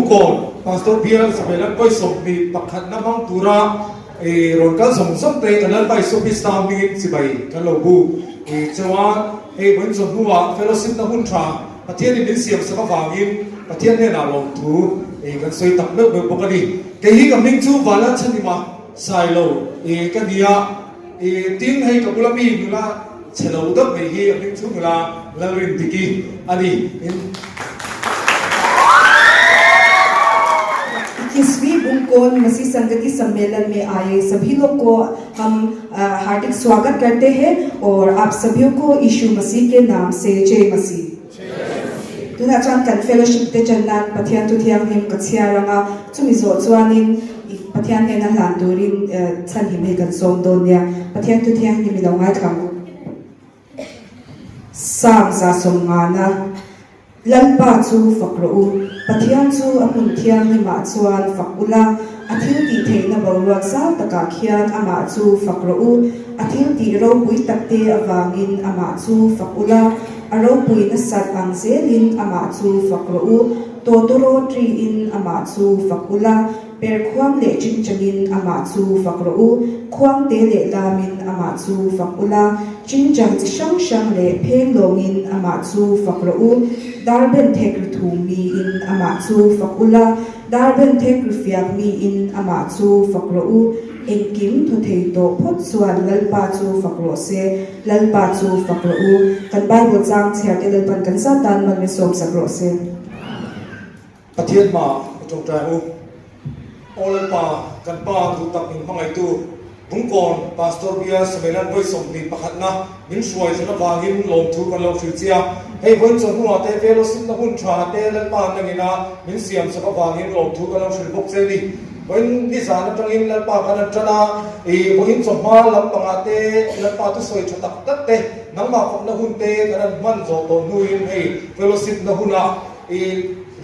bungkol pastor Bill sa belan koy sopni pakhat na mang tura ron kal song te kanal bai sopi stamin si bai kalobu chawa bun som huwa fellowship na hun tha pathian in siam sa wangin pathian ne na long thu kan soi tak me bokani ke hi kamning chu wala chanima sai lo kan dia tin hay kabulami nula chelo dap me hi kamning chu nula lalrin tiki ani 21वीं बुंकोन मसीह संगति सम्मेलन में आए सभी लोग को हम हार्दिक स्वागत करते हैं और आप सभी को यीशु मसीह के नाम से जय मसीह। तुना चान कन फेलोशिप ते चन्ना पथियान तुथियां हिम कछिया रंगा चुमिजो चुआनिन पथियान ने ना लांदुरिन सन हिम हेगन सोम दोन्या पथियान तुथियां हिम लौंगा कामु साम जा सोंगाना lalpa chu fakro pathian chu apun thiang ni ma chuan fakula athil ti theina boruak sa taka khian ama chu fakro athil ti ro pui takte awangin ama chu fakula aro pui na sat ang zelin ama chu fakro totoro tri in ama chu fakula per khwang le chin chanin ama chu fakro khwang te le lamin ama chu fakula chin chang chi shang shang le pheng longin ama chu fakro darben thekri thumi in ama chu fakula darben thekri fiak mi in ama chu fakro engkim thothei to phot suan lalpa chu fakro se lalpa chu fakro kan bible chang chhia te lalpan kan satan man me som sakro se pathian ma trong trai u olpa kan pa tu tak in mangai tu bungkon pastor bia semelan boy somni pakhatna min suai sena wangin lom thu kan lo chia hei bon chon huwa te fellowship na hun tha te lan pa na ngina min siam sa wangin lom thu kan lo bok se ni bon ni sa na tang in lan pa kan trana boin som ma lam panga te lan pa tu soi chotak tak te nang ma khop na hun te kan man zo to nuin hei fellowship na huna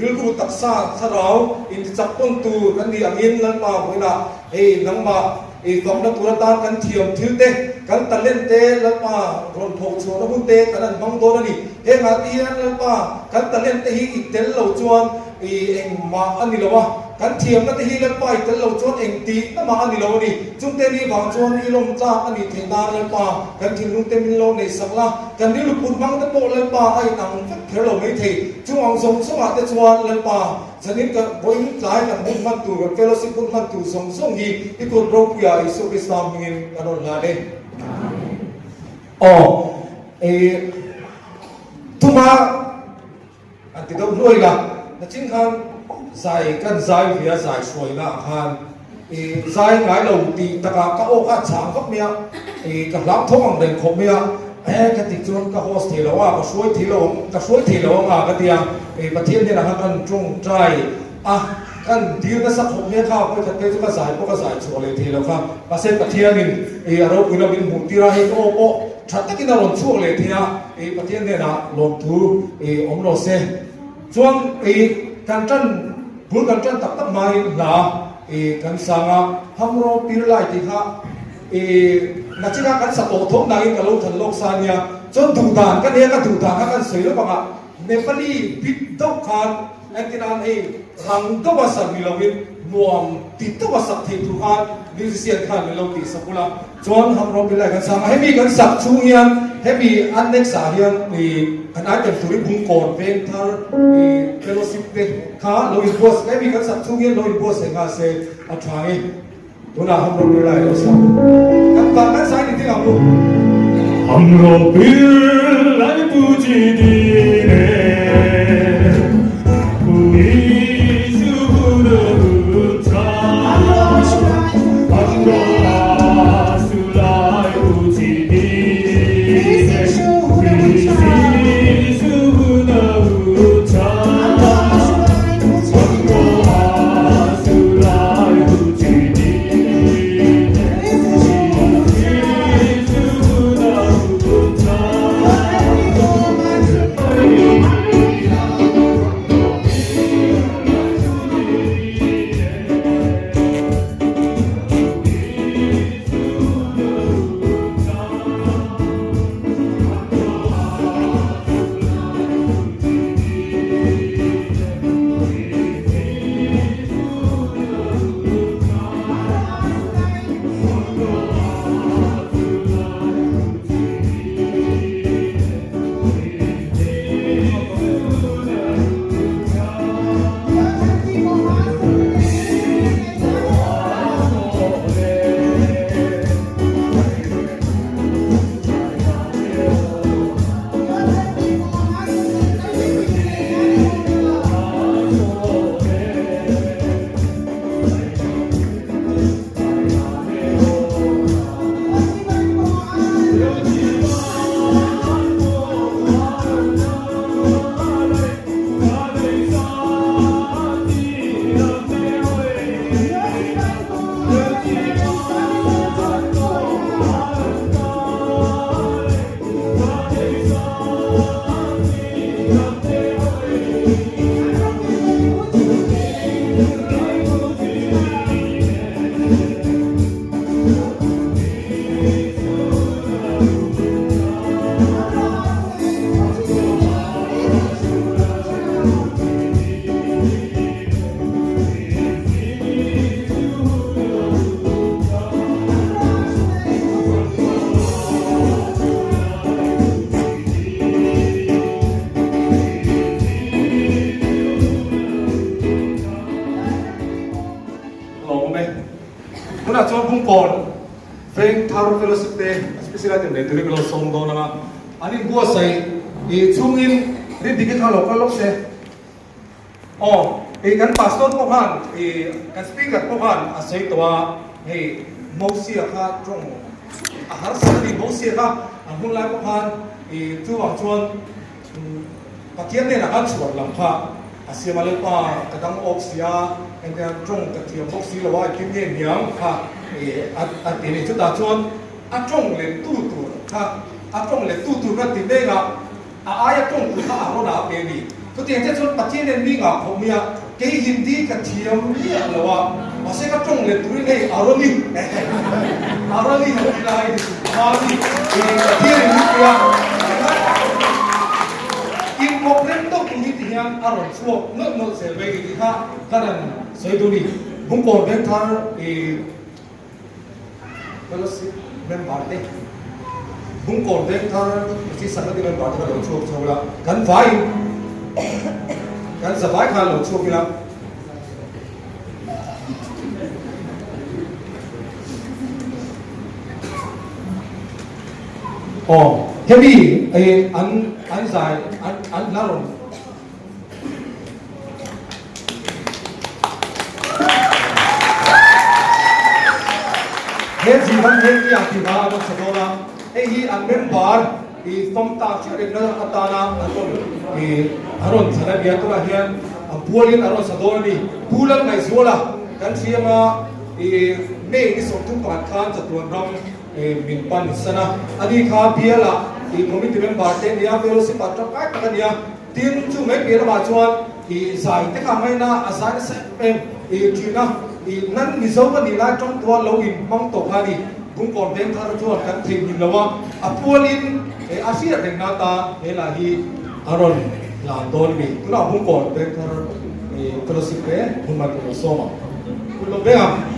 rilku taksa tharau in chakpon tu kan ni angin lan pa boina hei nang ma gom na turata kan thiam thilte kan talente lalpa ron phok chu na hun te kan bang do ni he nga ti an lalpa kan talente hi itel lo chuan eng ma ani lowa kan thiam na te hi lalpa itel lo chuan eng ti na ma ani lo ni chung te ni wang chuan i lom cha ani thena lalpa kan thin lung te min lo nei sakla kan ni lu put mang te po lalpa ai nang phel lo mai thei chung ang song song a te chuan lalpa zanin ka boin tlai ka mun man tu kan fellowship mun man tu song song hi i ko ro pia isu ke sam ngin anon la ne tuma anti do noi la na chin khan zai kan zai via zai soi na khan zai ngai lo ti taka ka o ka chang khop mia ka lam thong ang den khop mia ka ti chuan ka host thi lo ka suai thi lo nga ka tia pathian ne na kan chung trai kan dir na sa khop mia kha ko ka te chu ka zai chole thi lo kha pasen pathian in aro puna bin mu ti ra hi ko ko thatta ki na ron chu le thia pathian ne na lom thu om lo se chuan kan tan bul kan tan tak tak mai la kan sanga hamro pir lai ti kha na china kan sa to thong na in kalo than lok sania chon du dan kan he ka du dan kan soi lo banga nepali bit dok khan entinan rang do basa milowin nuam ti to basa thei thu khan musician khan melo ti sakula chon hamro pir lai kan sanga hemi kan sak chu hian hemi annex a hian kan ai tem turi bung kon ven thar fellowship te kha loin boss hemi kan sak chu hian loin boss nga se athangi tuna hamro pir lai lo sa kan sai ni ting amu hamro pir lai tu ji di ne là cho bung còn veng tharo fellowship te especially the le tiri lo som do na ani bua sai e chung in ri dikit ha lo ka lok se e kan pastor ko han e kan speaker ko han a sei to hey mosia kha trong a har sa di mosia kha a hun lai ko han e chu wang chuan pathian ne na kan chuan lam kha asia male pa kadang oksia and then trong ka tiam boxi lo wa kim ne niang kha e a tini chu ta chuan a trong le tu kha a trong le tu ka ti de ga a aya trong ku kha a ro na pe ni ko ti che chuan pathian ne ni nga khomia ke hindi ka tiam ni lo wa ma se ka trong le tu nei a ro ni ho lai ma ni e pathian ni ya in problem to tu ni ti hian aron chuak no se ve ki kha karan sei du ni bung ko ben thar e fellowship member te bung ko ben thar si sangat member ta lo chuak chawla kan vai kan sa vai kha lo chuak la heavy an zai an laron he jivan he ki aktiva no sadona hi an member I tom ta chare na atana aron thana bia to hian apualin aron sadoni pulan mai zola kan thiama me ni som tum pan khan chatuan ram min pan sana ani kha biala committee member te dia fellowship patro ka ka dia tin chu me pera ba chuan sai te ka mai na asai se china nan ni zo ba ni la trong tua lo in mong to kha ni bung kon ben thar chuan kan thing ni lawa apualin asia de na ta hela hi aron la don mi tu la bung kon ben thar fellowship pe hun ma ko soma ku lo be am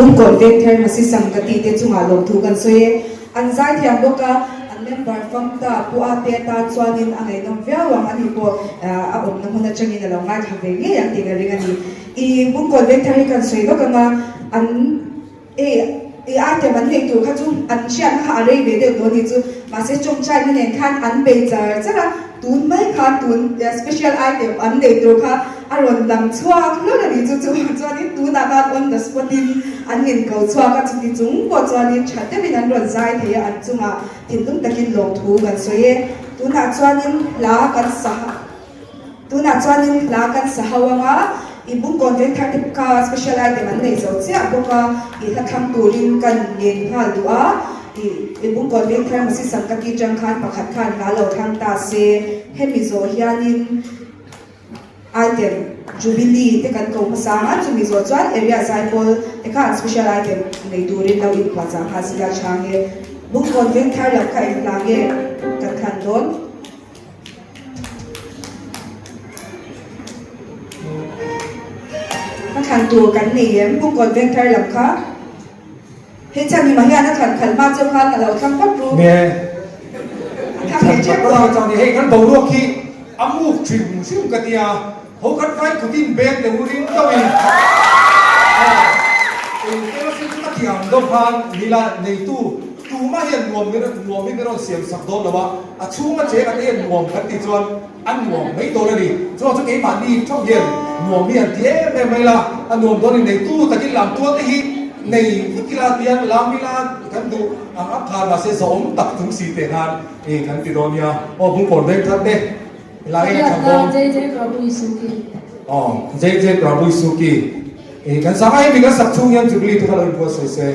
bung convent thar masi sangkati te chunga lom thu kan soye an zai thiam boka an member famta puate ta chuanin angai nom viawang ani po a om na huna changin lo ngai thave nge yang tinga ringani I bung convent thar kan soye boka ma an ate man nei tu kha chu an sian ha rei ve de do ni chu ma se chong chai na nen khan an be jar chara tun mai kha tun special item an nei tu kha aron lam chua lo na ni chu ni tu na ka on the spot in an nin ko chua ka chu ti chung ko chua ni chate bin an ron zai the an chunga tin tum takin long thu kan so ye tu na chua nin la kan sa tu na chua nin la kan sa hawanga ibung convent thar ka special item an nei zo che boka I lakham turin kan yen hal dua ibung convent thar masi sangkati jang khan pakhat khan la lo thang ta se hemizo hianin item jubilee te kan ko masama chumizo chuan area saipol te kan special item nei turin lo in plaza hasila change bung convent thar la ka in lange kan khan donขันตัวกันนี่พวกคนเวงเทอร์ลำค่ะเห็นจังมีมาเฮียนักขันมาเจ้าค่ะเราทำปั๊บรู้เนี่ยทำเห็นเจ็บ ก็เราจะเห็นกันตัวรวกที่อามูกชิมซิมกันเนี่ยเขาคัดไฟกุดินเบกเดี๋ยวริมก็มีเดี๋ยวสิ่งที่ตั้งอย่างดมพันนี่ละในตู้มาเห็นรวมไม่ได้เสียงสักโดนหรอวะชูมาเจ๊กันเห็นรวมกันติดจวนอันรวมไม่โตเลยดิจวนจะเก็บมาดีช่องเย็นรวมมีอันเจ๊ไม่ละอันรวมตัวนี้ในตู้ตะกี้หลังตัวที่ในที่กีฬาเตียนลามิลากันดูอัพพามาเสียสมตักถึงสี่เตะงานกันติดโดนเนี่ยโอ้ผมกดเล่นทัดเด้ลายกันบอลJJ Prabhu Isuki อ๋อ JJ Prabhu Isukiกันสมัยมีกันสักช่วงยังจุดลีทุกคนเลยพูดเสีย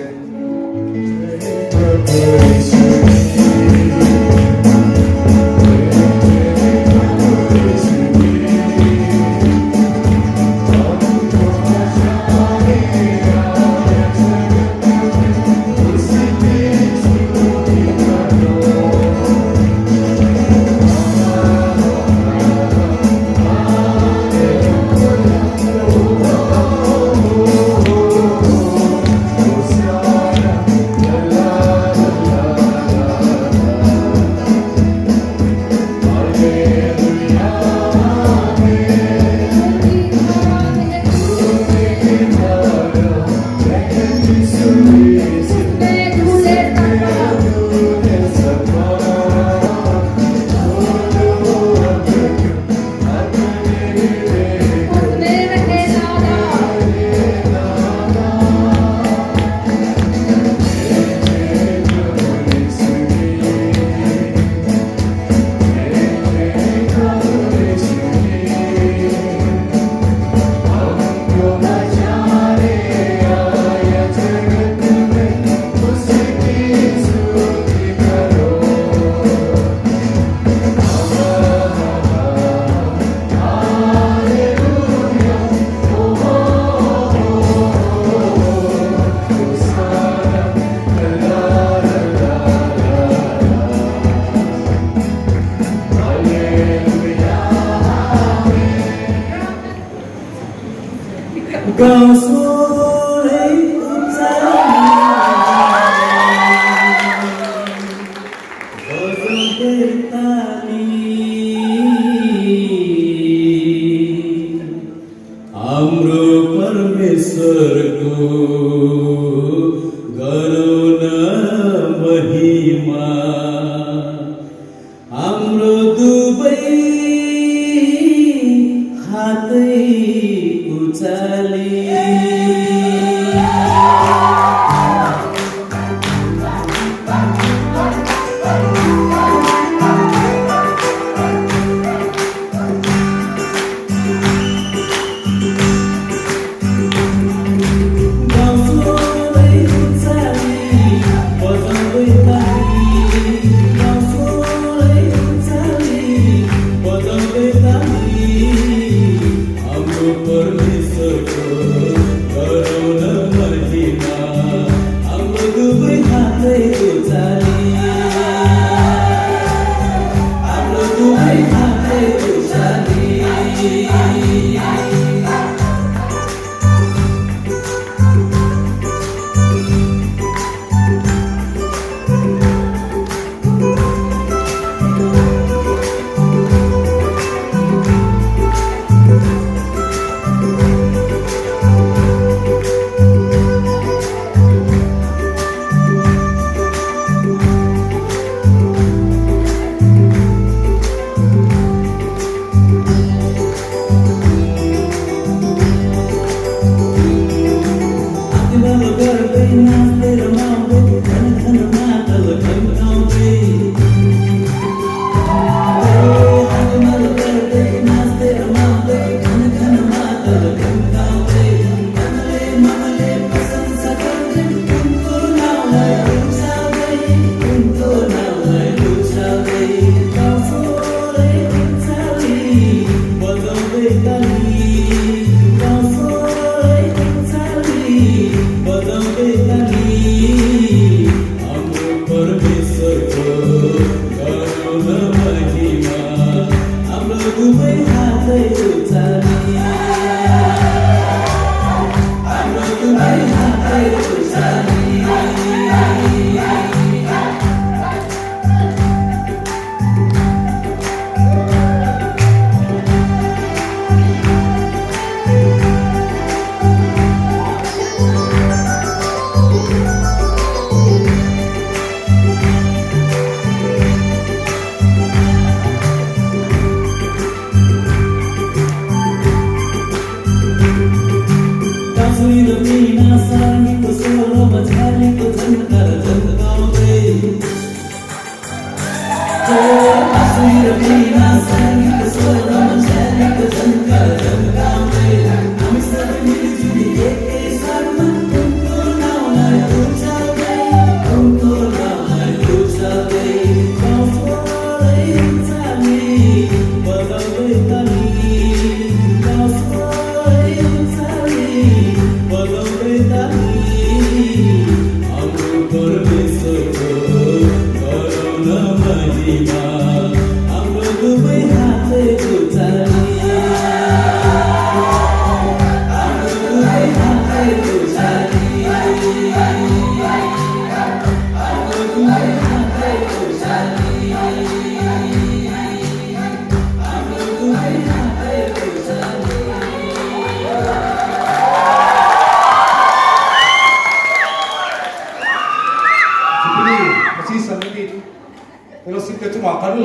Amro permissor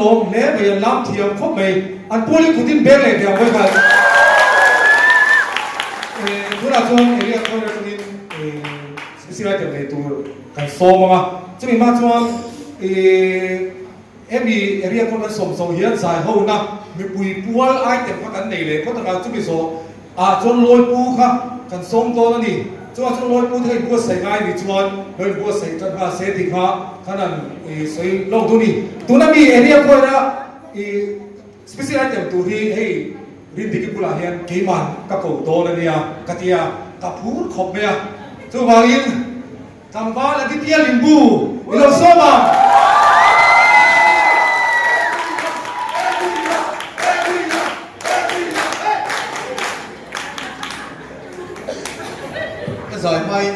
lom ne be lam thiam khop mai an poli kutin bel le dia hoi kal thura chuan area corner tunin special item le tu kan som ma chumi ma chuan emi area corner som hian sai ho na mi pui pual item ka kan nei le ko ta ka chumi so a chuan loi pu kha kan som to na ni chuan loi pu thei bu sai ngai ni chuan loi bu sai ta ka se ti kha kanan sei lo tu ni tu na mi area corner special item tu hi hei rin diki pula hian keiman ka ko to na nia katia ka phur khop mea chu wangin tamba la ki tia limbu ilo soma giải mai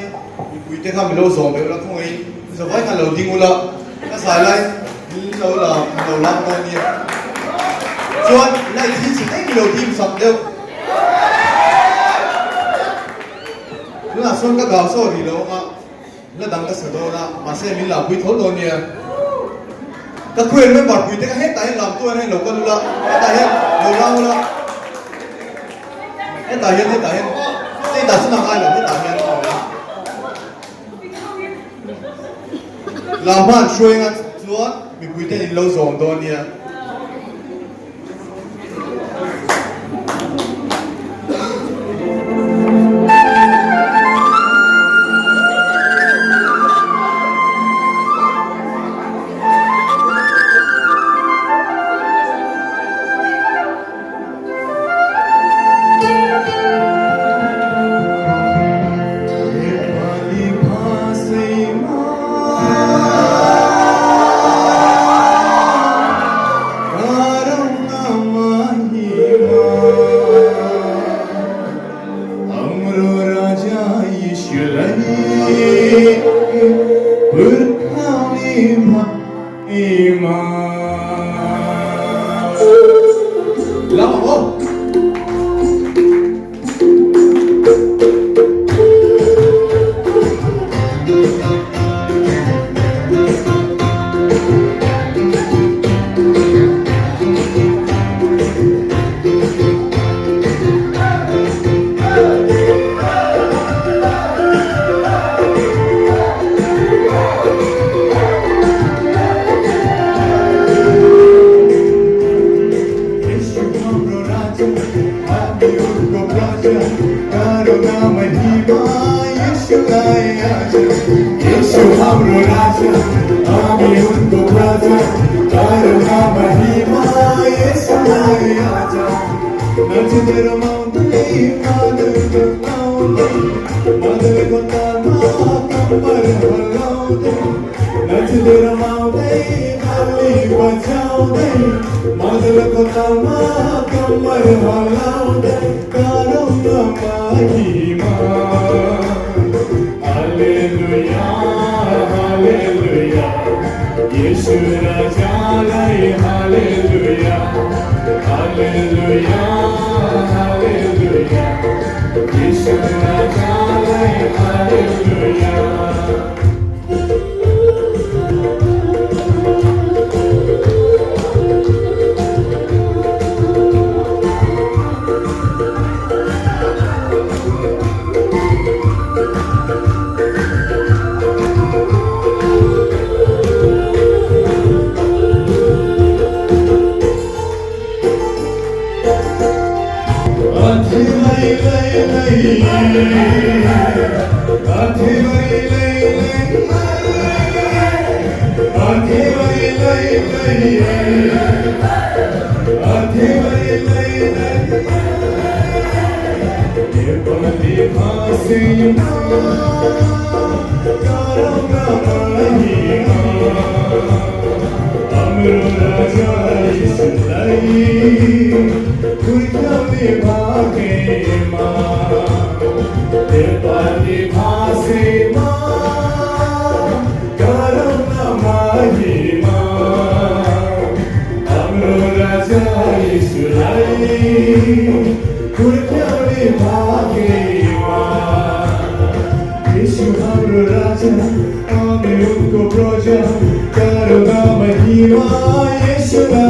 quý tế khám lâu rồi là không ấy giờ phải khăn lâu đi ngủ lợ các giải lại lâu là lâu lắm thôi nhỉ chuan lại thì chỉ thấy lâu tim sập đâu là xuân các gạo số thì lâu mà là đằng cái sở đồ là mà xem mình là quý thốn rồi nhỉ các quyền mới bảo quý tế hết tay làm tôi hay lâu con lợ hết tay hết lâu lâu lợ hết tay hết đây đã sẽ làm ai là hết tay hết làm bạn xuôi ngắt chúa mình quý tên lâu rồi đó nha Proja, Karuna Mahima, Yeshua.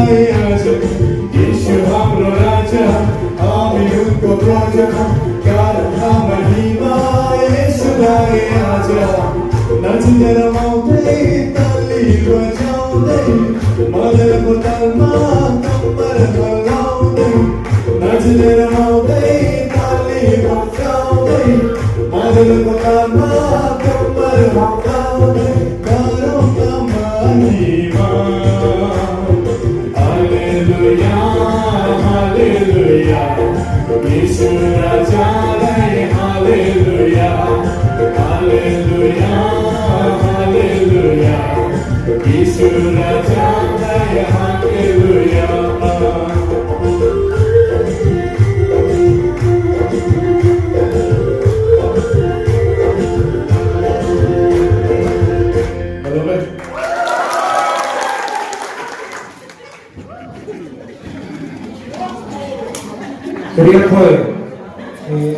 เรียนเคย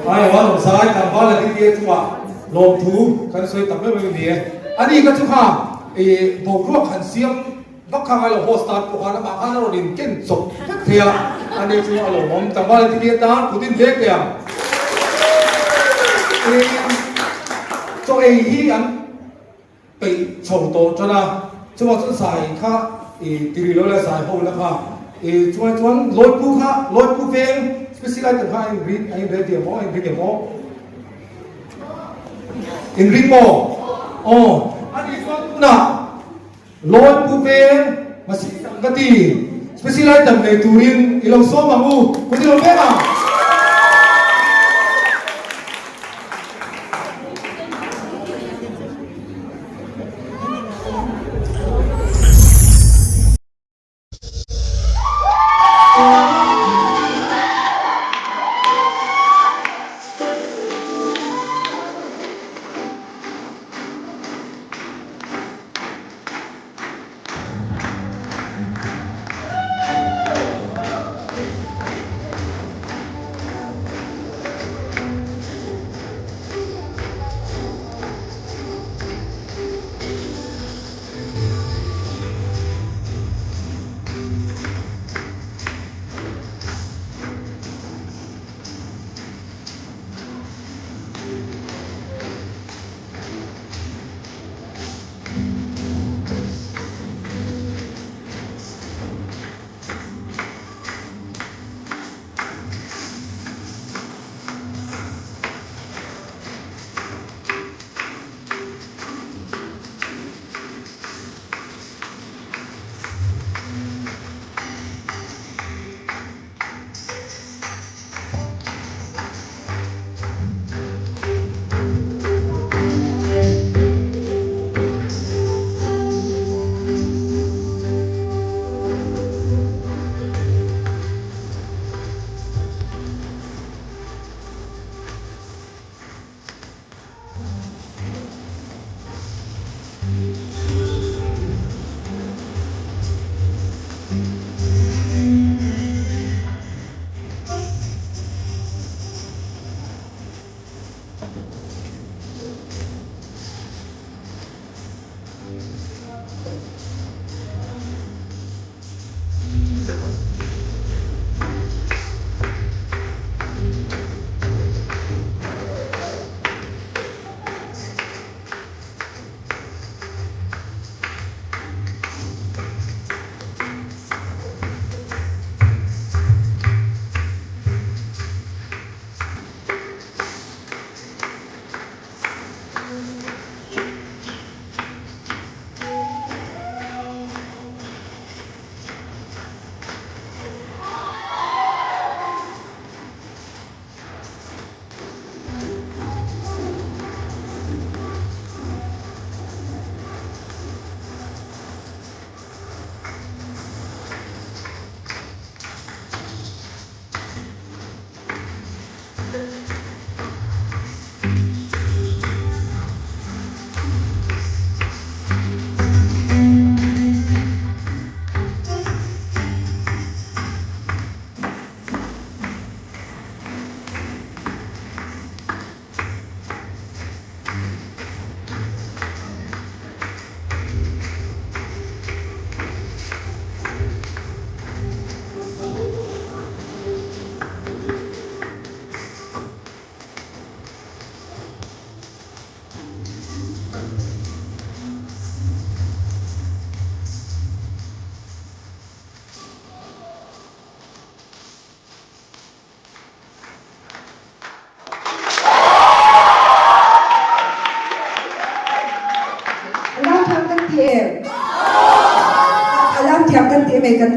ไอ้ว่าหลงซ้ายตามบ้านละที่เดียทั่วลงถูกันสวยตับไม่เป็นเดียอันนี้ก็ทุกข้าบอกรวบขันเสียมบักข้างไอ้เราโฮสต์ตัดพวกเขาแล้วมาข้างเราดินเก่งศพเทียอันนี้คืออารมณ์ผมตามบ้านละที่เดียตาผู้ดินเด็กเนี่ย做 A 依人被嘈到咗啦，即係話真晒卡掉落嚟晒好啦卡，仲內部卡內部邊，spesial item卡in ready mo in ready mo in ready mo oh ani ko na內部邊masih gati spesial item ne turin ilang so mangu kundi lo bema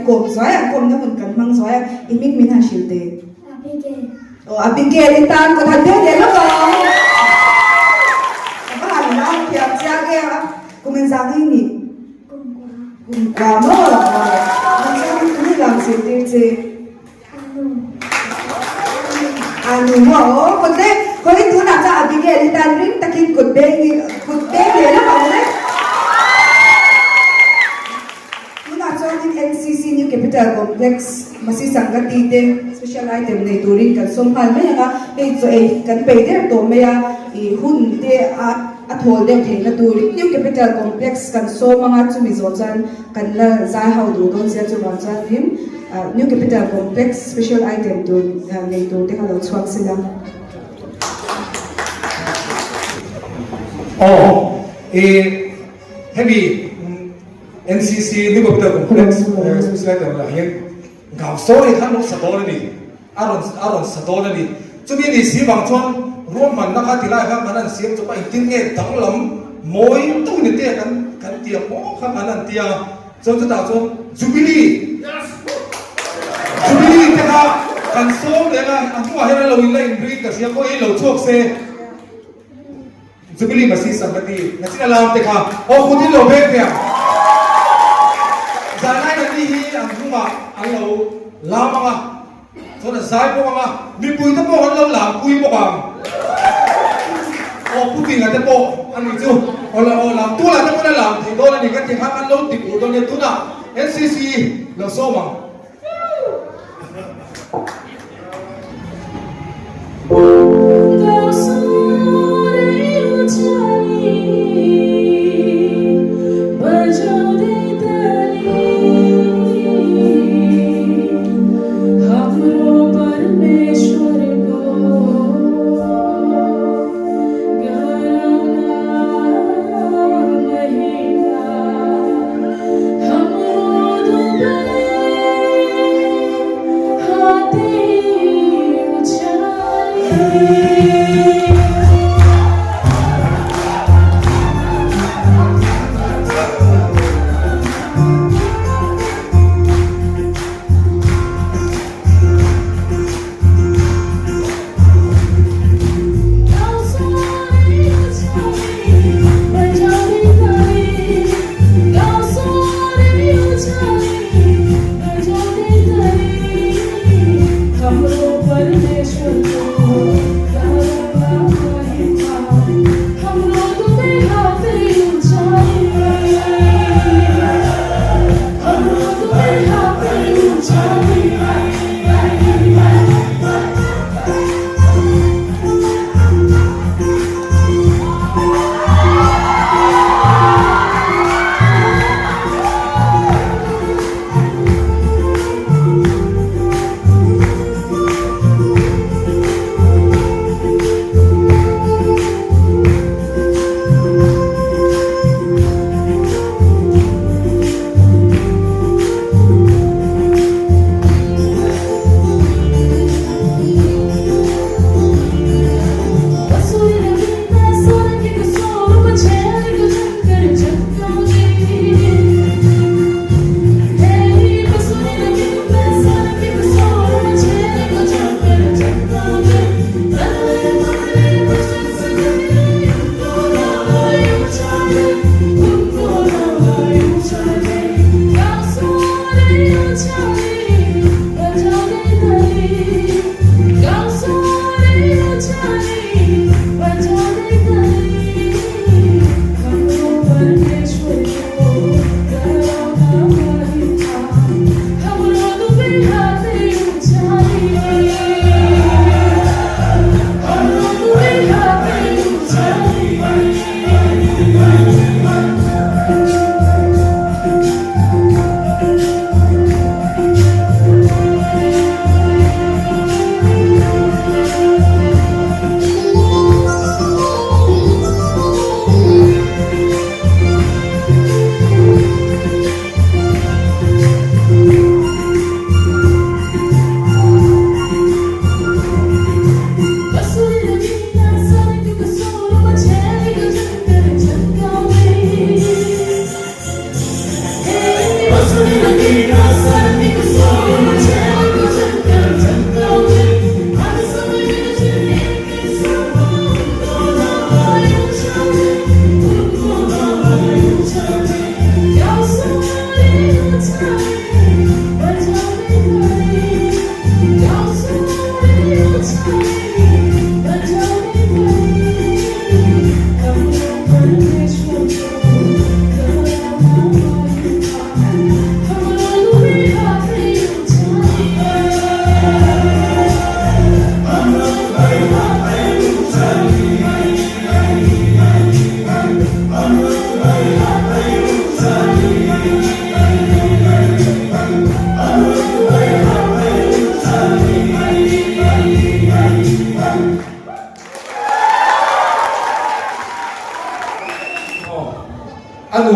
kom zoya kom na mun kan mang zoya imik min ha shilte Abigail. o Abigail itan ko han de lo ko ba han na pia tia ge ha kumen zagi ni Kumkwa. ka mo man sa ni lang silte Anu. anu mo ko itu na sa Abigail itan ring takin kutbe le na ba ne NCC New Capital Complex masih sangat detail special item na ituring kan sompal maya nga so kan payder to maya hun de at holder the na turing New Capital Complex kan so mga tumizonsan kan la zai how do don siya tumazan him New Capital Complex special item to na ito te kalau swag sila heavy NCC New Capital Complex special item lah yang gạo số thì khăn nó sạt đổ đi, aron sạt đổ đi, cho nên đi xí bằng chuan, ruộng mình nó khá thì lại khá khăn xí cho bạn tin nghe thắng lắm, mỗi tu như thế kan tiệp mỗi khá khăn tiệp, cho chúng ta cho Jubilee thế ha, kan số để là anh cũng hay là lâu in lên breed cái gì có ý lâu chuộc xe, Jubilee mà xí sắm cái gì, là chỉ là làm thế ha, khu đi lâu bên kìa. Giải này là đi anh cũng mà anh lâu làm mà cho nên giải bộ mà mình bùi tập bộ anh lâu làm bùi bộ bằng bùi tiền là tập bộ anh biết chưa làm tu là tập bộ làm thì đó là những cái tiếng hát anh lâu tìm đủ đó nên tu nào NCC là số mà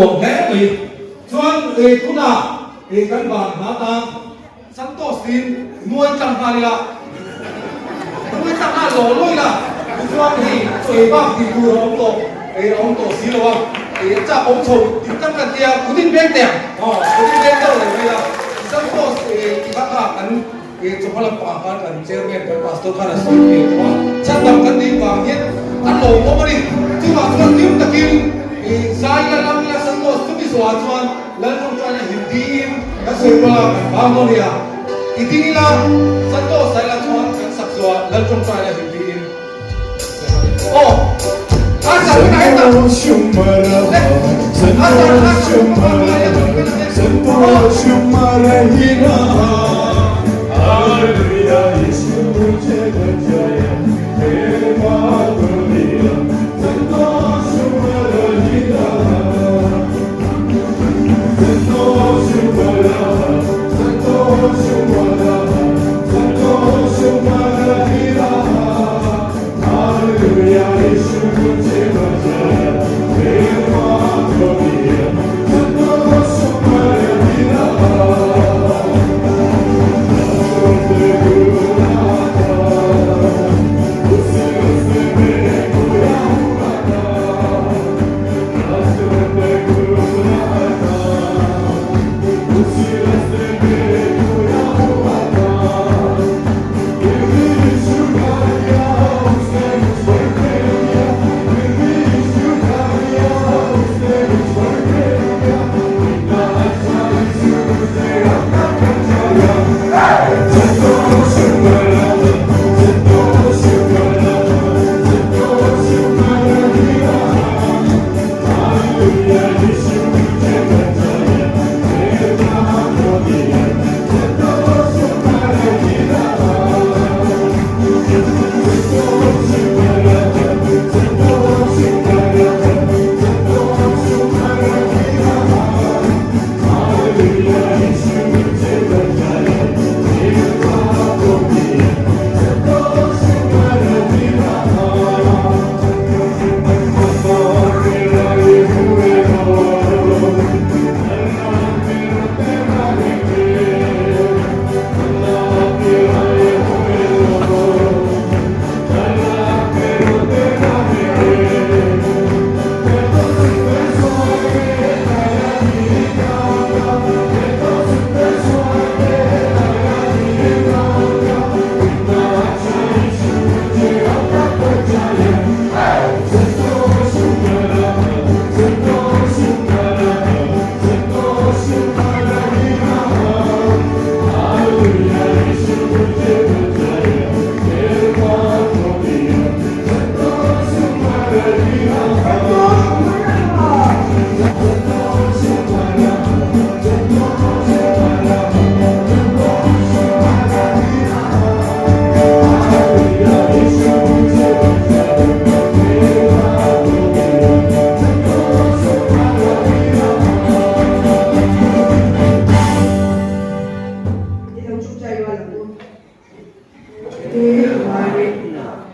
luộc thế vì chuan cũng là căn bản há tang Santos tin nuôi trăm hai là nuôi trăm hai lỗ nuôi là chuan thì chơi bác thì vừa ông tổ xí lo cha ông chồng thì căn cái kia cũng tin biết đẹp cũng tin biết đâu là vì là Santos thì các bạn chúng ta làm bạn cần chairman cái pastor khá là sôi thì quá chắc tầm cần đi vào nhất ăn lẩu có mà đi chứ mà chúng kiếm ta kiếm sai là làm là Santos chúng đi xóa chuan lần trong chuan là Hindi các sôi qua bao nhiêu đi à thì tí là Santos sai là chuan các sắp xóa lần trong chuan là Hindi Asa cái này ta Hallelujah, Yesu Jaya, Hallelujah, Santosu Marahira, Santosu Marahira, Santosu Marahira, Santosu Marahira, Hallelujah, Yesu Jaya, Hallelujah, Santosu Marahira.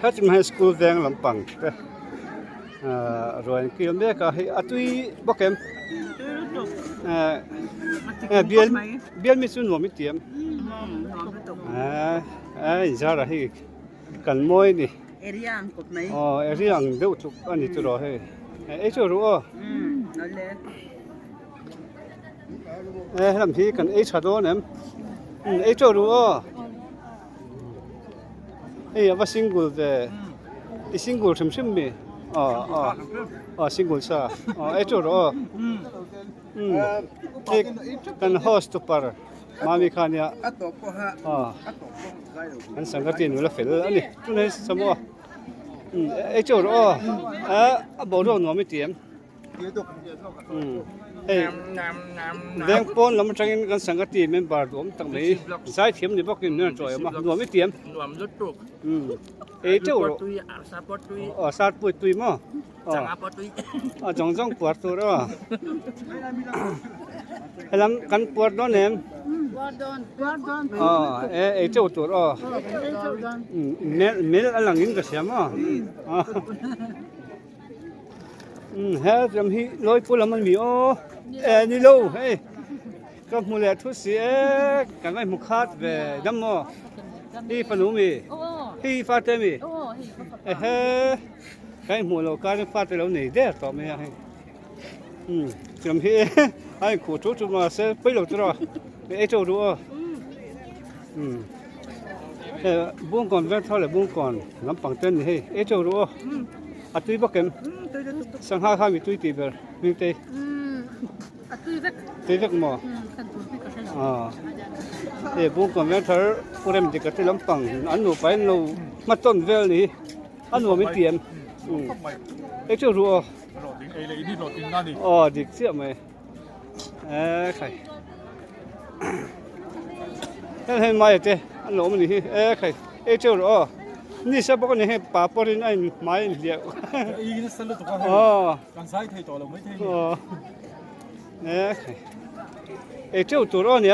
Hatim High School veng lampang rồi kia mấy cái atui bokem biên mi sun mi tiệm giờ là hi cần môi nè eriang đâu chụp anh đi rồi ấy chỗ rồi làm gì cần ấy chả đó nè ấy chỗ rồi và single về single chấm chấm mi single sa ấy chỗ rồi cần host par mami khania anh sang cái tiền là phải anh đi chúng này sao mà ấy chỗ rồi bảo đồ nó mới tiền đang pon làm trang cái sang cái tiền mình bảo đồ tặng mấy sai thiếm thì bóc cái nữa rồi mà nó mới tiền ấy chỗ rồi sát bụi tui mà trong quạt tôi đó làm căn quạt đó nè ấy chỗ tôi đó mẹ anh làm những cái gì mà ha jam hi loi pula man mi o ni lo hey ka mu le thu si ka ngai mu khat ve dam mo hi panu mi hi fa te mi he cái mùa lầu cá phát tới lâu này đấy tao mới hay chấm hi ai cổ chỗ chúng mà sẽ bây lâu rồi cái chỗ đó buông còn ven thôi là buông còn nắm bằng chân này cái chỗ đó à tuy bắc kem sang hai mươi tuy tỷ về miền tây tuy vec mà để buông còn ven thôi cô em thì cái cái nắm bằng ăn đồ phải lâu mắt tôn vel này ăn đồ mới tiền cái chỗ rùa đi xịa mày khải cái mai thế anh lỗ mình đi khải cái chỗ rùa ni sao bác này bà bác đi anh mai liệu khải cái chỗ tụi đó nhỉ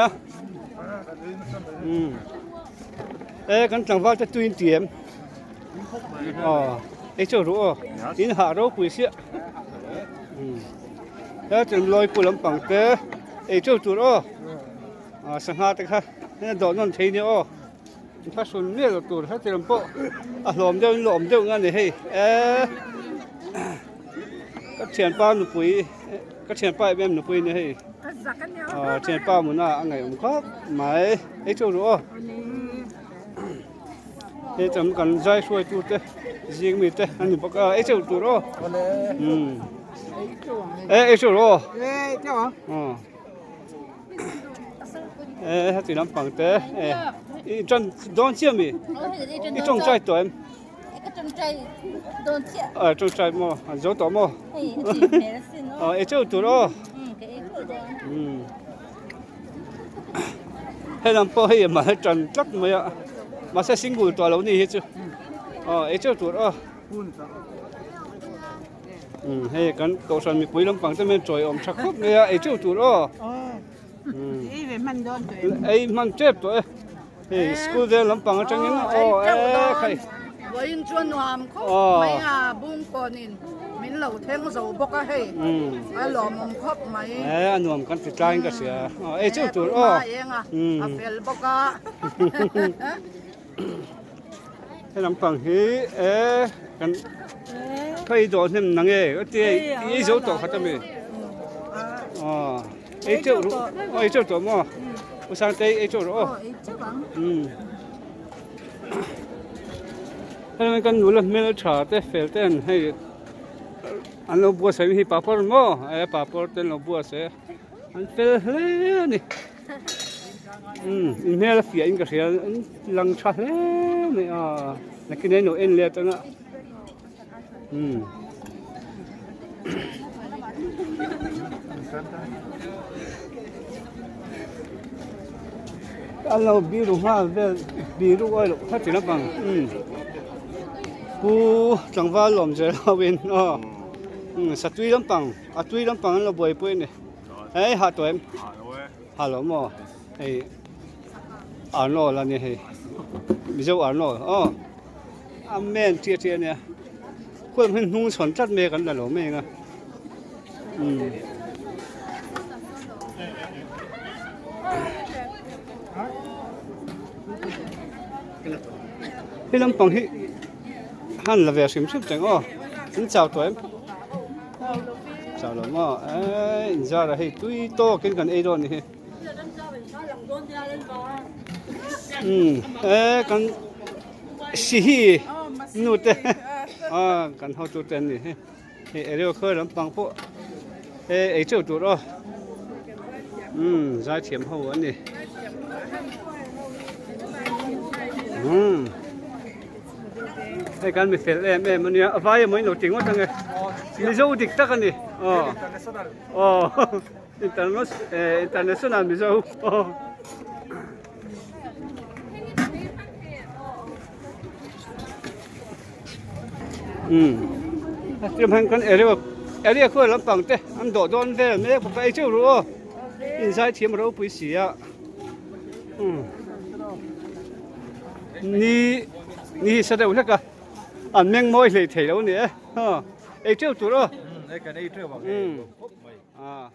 cái chẳng vào cho tuyên tiền cái chỗ rùa in hạ đâu quý xịa đó chừng lôi phụ lắm bằng cái cái chỗ tụi đó sang hạ tới ha nên đó nó thấy nữa phát xuân miết là tụi hết tiền bộ lồm đâu ngay này hay các tiền bao nụ quý các tiền bao em nụ quý này hay tiền bao muốn là ngày hôm khác máy cái chỗ đó thế chấm cần dây xuôi tụt thế riêng mình thế anh bác ấy chỗ tụt đó ấy chỗ đó hết thì làm bằng thế chân đón chia mi trong trái tuổi em trong trái mà gió tỏ mà ấy chỗ tụt đó hay làm bao hay mà chân chắc mấy ạ mà sẽ sinh gùi tòa lâu này hết chứ ấy chỗ tụt đó hay cái cầu sản mi quý lắm bằng tên mình trời ôm chắc khóc này ấy chỗ tụt đó ấy man chết rồi ấy school về lắm bằng trong những khai với chuyên làm khóc mấy buông còn mình lâu thêm dầu bốc hay ai lòm khóc mấy anh lòm con thịt cay cái gì ấy chỗ tụt đó phải bốc cái làm bằng hí cái cái đồ nem nặng cái cái dấu tỏ hết rồi ấy chỗ tụi mà sang tây ấy chỗ đó cái này cần nuôi lên mấy trà thế phải tên hay anh lo bua sấy thì papor mà papor tên lo bua sấy anh phải lấy này in là phía anh cái gì lăng chả lấy này là cái này nó in liệt nữa anh lo biru ha về biru ơi lo phát triển nó bằng cú chẳng vào lồng giờ lao bên sát tuy lắm bằng tuy lắm bằng là bồi bồi này ấy hạ tuổi em hạ lắm mà ấy nó là như thế bây giờ nó amen chia nè quân mình nung chuẩn chất mê cái là lỗ mê à cái lắm bằng hi hắn là về xem chẳng xin chào tụi em chào lắm mà giờ là hay tuy to cái gần ấy rồi này con xì nút con hậu tụt tên này ấy đều khơi lắm bằng phố ấy chỗ tụt đó ra chiếm hậu anh này cái con mình phải em mình nhớ vai mới nổi tiếng quá thằng này mình dâu địch tắc anh này international mình dâu tiêm hàng con area khơi lắm bằng thế anh đổ don về mấy cái phải chịu rồi inside chiếm đâu bùi xì à ni sao đâu hết cả anh miếng môi thì thấy đâu nữa ấy chịu tụi đó cái này chơi bằng Ừ. khúc mày à